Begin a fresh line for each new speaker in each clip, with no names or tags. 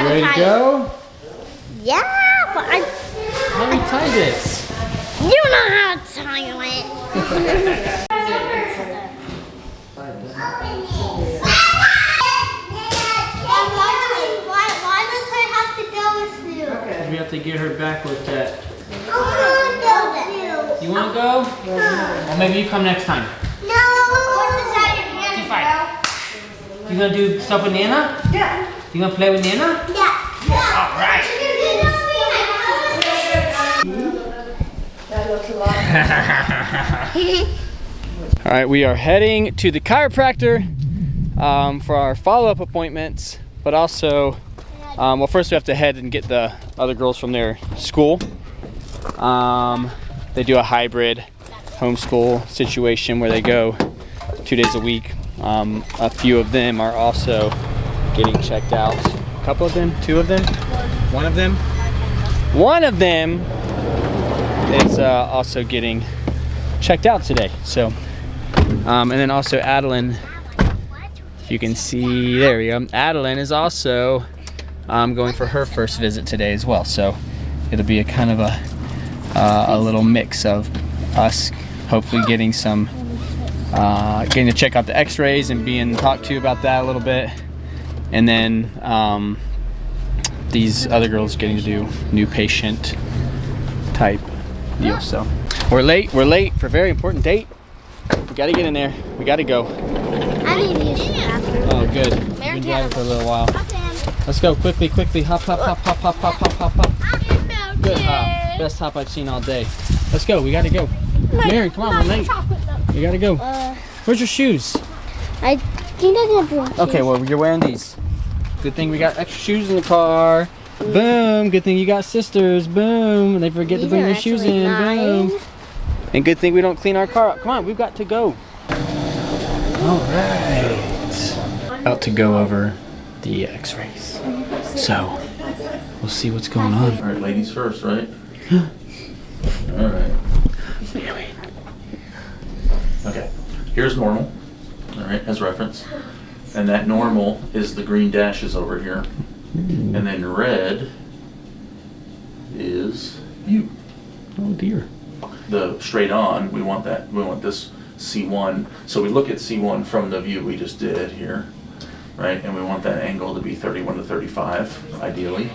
You ready to go?
Yeah, but
How do you tie this?
you know how to tie it. Why does her have to go with you?
Because we have to get her back with that.
I want to go with you.
You want to go?
No.
Or maybe you come next time.
No. What's inside your hand?
G5. You gonna do stuff with Nana?
Yeah.
You gonna play with Nana?
Yeah.
All right.
That looks a lot.
All right, we are heading to the chiropractor for our follow-up appointments, but also, well, first we have to head and get the other girls from their school. They do a hybrid homeschool situation where they go 2 days a week. A few of them are also getting checked out. A couple of them, 2 of them, one of them. One of them is also getting checked out today. So, and then also Adeline, if you can see, there we go. Adeline is also going for her first visit today as well. So it'll be a kind of a little mix of us hopefully getting some, getting to check out the x-rays and being talked to about that a little bit. And then these other girls getting to do new patient type deal. So we're late for a very important date. We gotta get in there. We gotta go.
I need to use the bathroom.
Oh, good. We've been driving for a little while. Let's go quickly. Hop. Good hop. Best hop I've seen all day. Let's go. We gotta go. Mary, come on, we're late. We gotta go. Where's your shoes?
I think I can bring shoes.
Okay, well, you're wearing these. Good thing we got extra shoes in the car. Boom. Good thing you got sisters. Boom. They forget to bring their shoes in. Boom. And good thing we don't clean our car up. Come on, we've got to go. All right. About to go over the x-rays. So, we'll see what's going on.
All right, ladies first, right? All right. Okay, here's normal, all right, as reference. And that normal is the green dashes over here. And then red is you.
Oh dear.
The straight on, we want this C1. So we look at C1 from the view we just did here, right? And we want that angle to be 31 to 35, ideally.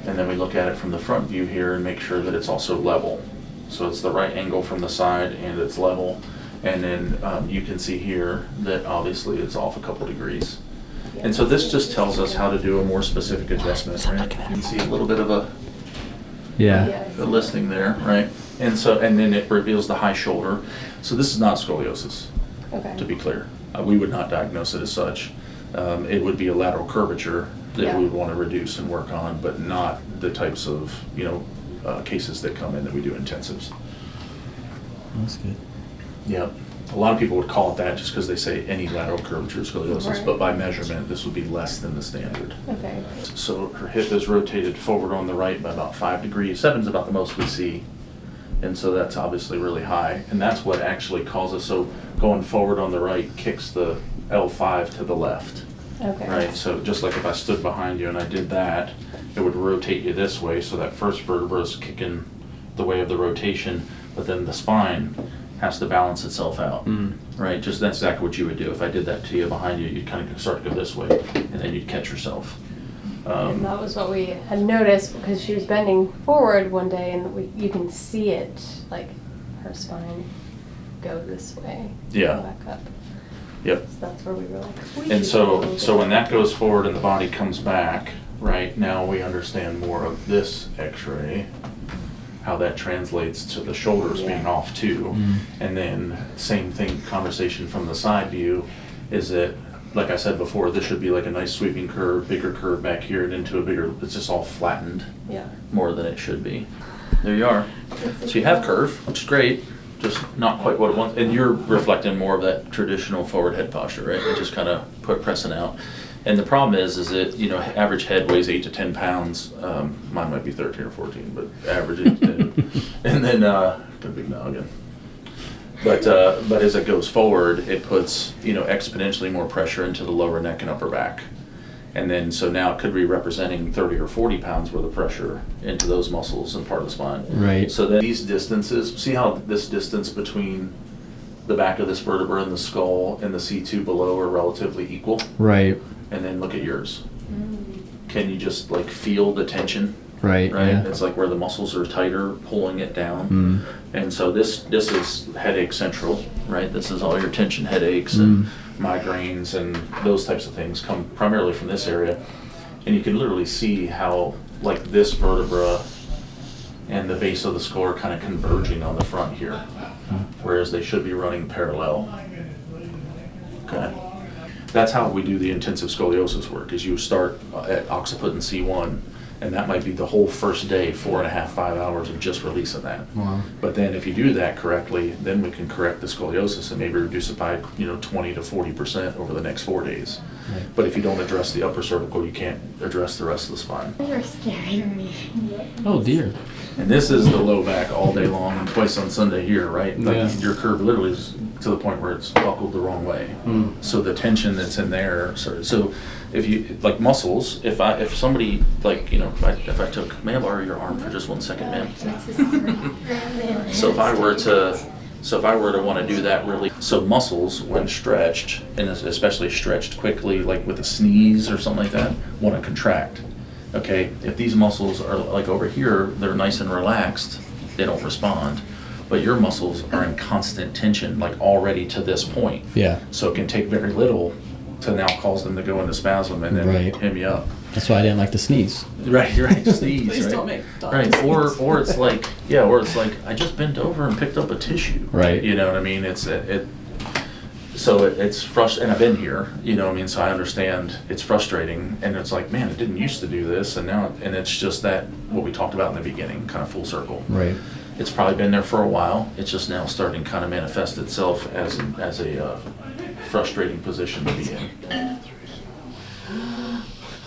And then we look at it from the front view here and make sure that it's also level. So it's the right angle from the side and it's level. And then you can see here that obviously it's off a couple degrees. And so this just tells us how to do a more specific adjustment, right? You can see a little bit of a listing there, right? And then it reveals the high shoulder. So this is not scoliosis, to be clear. We would not diagnose it as such. It would be a lateral curvature that we would want to reduce and work on, but not the types of cases that come in that we do intensives.
That's good.
Yeah. A lot of people would call it that just because they say any lateral curvature is scoliosis,
Right.
but by measurement, this would be less than the standard.
Okay.
So her hip is rotated forward on the right by about 5 degrees. 7 is about the most we see. And so that's obviously really high. And that's what actually causes, so going forward on the right kicks the L5 to the left.
Okay.
Right, so just like if I stood behind you and I did that, it would rotate you this way, so that first vertebra is kicking the way of the rotation, but then the spine has to balance itself out, right? Just that's exactly what you would do. If I did that to you behind you, you'd kind of start to go this way, and then you'd catch yourself.
And that was what we had noticed because she was bending forward one day, and you can see it, like her spine go this way,
Yeah.
go back up.
Yep.
So that's where we were like.
And so when that goes forward and the body comes back, right, now we understand more of this x-ray, how that translates to the shoulders being off too. And then same thing, conversation from the side view is that, like I said before, this should be like a nice sweeping curve, bigger curve back here and into a bigger, it's just all flattened more than it should be. There you are. So you have curve, which is great, just not quite what it wants. And you're reflecting more of that traditional forward head posture, right? And just kind of pressing out. And the problem is that, average head weighs 8 to 10 pounds. Mine might be 13 or 14, but average 8 to 10. And then, got a big noggin. But as it goes forward, it puts, exponentially more pressure into the lower neck and upper back. And then, so now it could be representing 30 or 40 pounds worth of pressure into those muscles and part of the spine.
Right.
So then these distances, see how this distance between the back of this vertebra and the skull and the C2 below are relatively equal?
Right.
And then look at yours. Can you just like feel the tension?
Right.
Right?
Yeah.
It's like where the muscles are tighter, pulling it down. And so this is headache central, right? This is all your tension headaches and migraines and those types of things come primarily from this area. And you can literally see how like this vertebra and the base of the skull are kind of converging on the front here, whereas they should be running parallel. Okay. That's how we do the intensive scoliosis work, is you start at occiput and C1, and that might be the whole first day, 4.5, 5 hours of just releasing that.
Wow.
But then if you do that correctly, then we can correct the scoliosis and maybe reduce it by 20 to 40% over the next 4 days.
Right.
But if you don't address the upper cervical, you can't address the rest of the spine.
You're scaring me.
Oh dear.
And this is the low back all day long and twice on Sunday here, right? Like
Yeah.
your curve literally is to the point where it's buckled the wrong way. So the tension that's in there, so if you, like muscles, if somebody, like, if I took, may I borrow your arm for just 1 second, ma'am? So if I were to want to do that really, so muscles when stretched, and especially stretched quickly, like with a sneeze or something like that, want to contract. Okay, if these muscles are like over here, they're nice and relaxed, they don't respond. But your muscles are in constant tension, like already to this point.
Yeah.
So it can take very little to now cause them to go into spasm and then
Right.
hit me up.
That's why I didn't like to sneeze.
Right, sneeze,
Please
right?
don't make
Right, or it's like, I just bent over and picked up a tissue.
Right.
You know what I mean? It's frustrating, and I've been here, so I understand it's frustrating, and it's like, man, it didn't used to do this, and now, and it's just that, what we talked about in the beginning, kind of full circle.
Right.
It's probably been there for a while, it's just now starting to kind of manifest itself as a frustrating position to be in.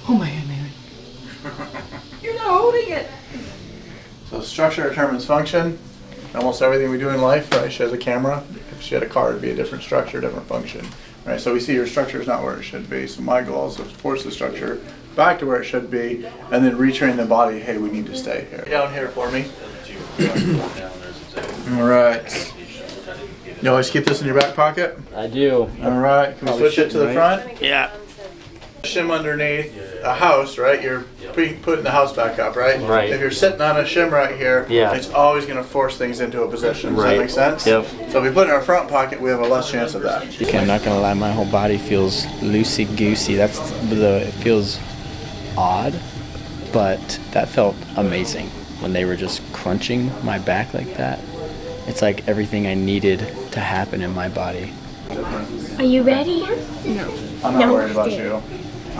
Oh my hand, Mary. You're not holding it.
So structure determines function. Almost everything we do in life, right? She has a camera. If she had a car, it'd be a different structure, different function, right? So we see your structure is not where it should be. So my goal is to force the structure back to where it should be, and then retrain the body. Hey, we need to stay here. Down here for me. All right. You always keep this in your back pocket.
I do.
All right. Can we switch it to the front?
Yeah.
Shim underneath a house, right? You're putting the house back up, right?
Right.
If you're sitting on a shim right here,
Yeah.
it's always going to force things into a position. Does
Right.
that make sense?
Yep.
So if we put it in our front pocket, we have a less chance of that.
Okay, I'm not gonna lie, my whole body feels loosey-goosey. It feels odd, but that felt amazing when they were just crunching my back like that. It's like everything I needed to happen in my body.
Are you ready?
I'm not worried about you.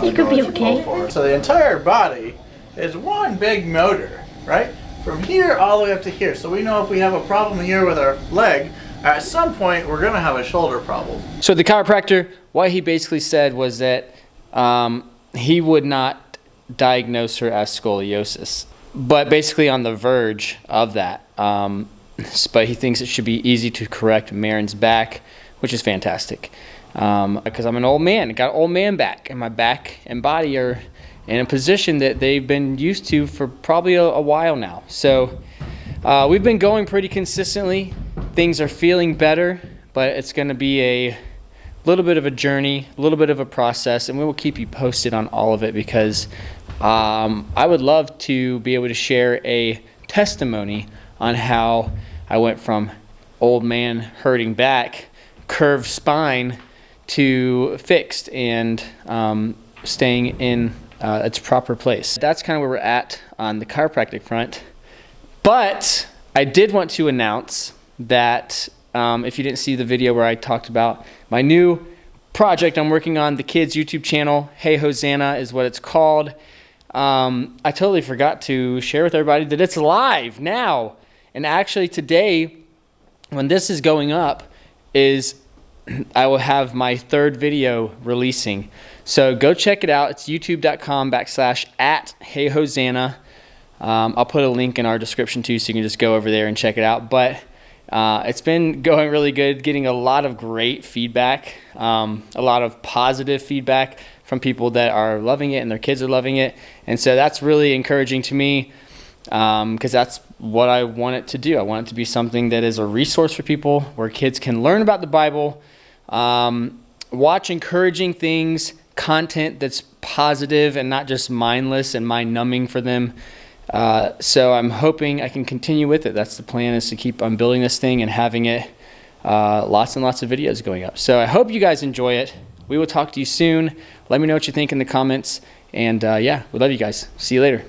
You could be okay.
So the entire body is one big motor, right? From here all the way up to here. So we know if we have a problem here with our leg, at some point we're gonna have a shoulder problem.
So the chiropractor, what he basically said was that he would not diagnose her as scoliosis, but basically on the verge of that. But he thinks it should be easy to correct Marin's back, which is fantastic. Because I'm an old man, I got old man back, and my back and body are in a position that they've been used to for probably a while now. So we've been going pretty consistently. Things are feeling better, but it's going to be a little bit of a journey, a little bit of a process, and we will keep you posted on all of it, because I would love to be able to share a testimony on how I went from old man hurting back, curved spine, to fixed and staying in its proper place. That's kind of where we're at on the chiropractic front. But I did want to announce that if you didn't see the video where I talked about my new project I'm working on, the kids' YouTube channel, Hey Hosanna is what it's called. I totally forgot to share with everybody that it's live now. And actually today, when this is going up, I will have my third video releasing. So go check it out. It's youtube.com/@HeyHosanna. I'll put a link in our description too, so you can just go over there and check it out. But it's been going really good, getting a lot of great feedback, a lot of positive feedback from people that are loving it and their kids are loving it. And so that's really encouraging to me, because that's what I want it to do. I want it to be something that is a resource for people where kids can learn about the Bible, watch encouraging things, content that's positive and not just mindless and mind-numbing for them. So I'm hoping I can continue with it. That's the plan, is to keep on building this thing and having it lots and lots of videos going up. So I hope you guys enjoy it. We will talk to you soon. Let me know what you think in the comments. And yeah, we love you guys. See you later.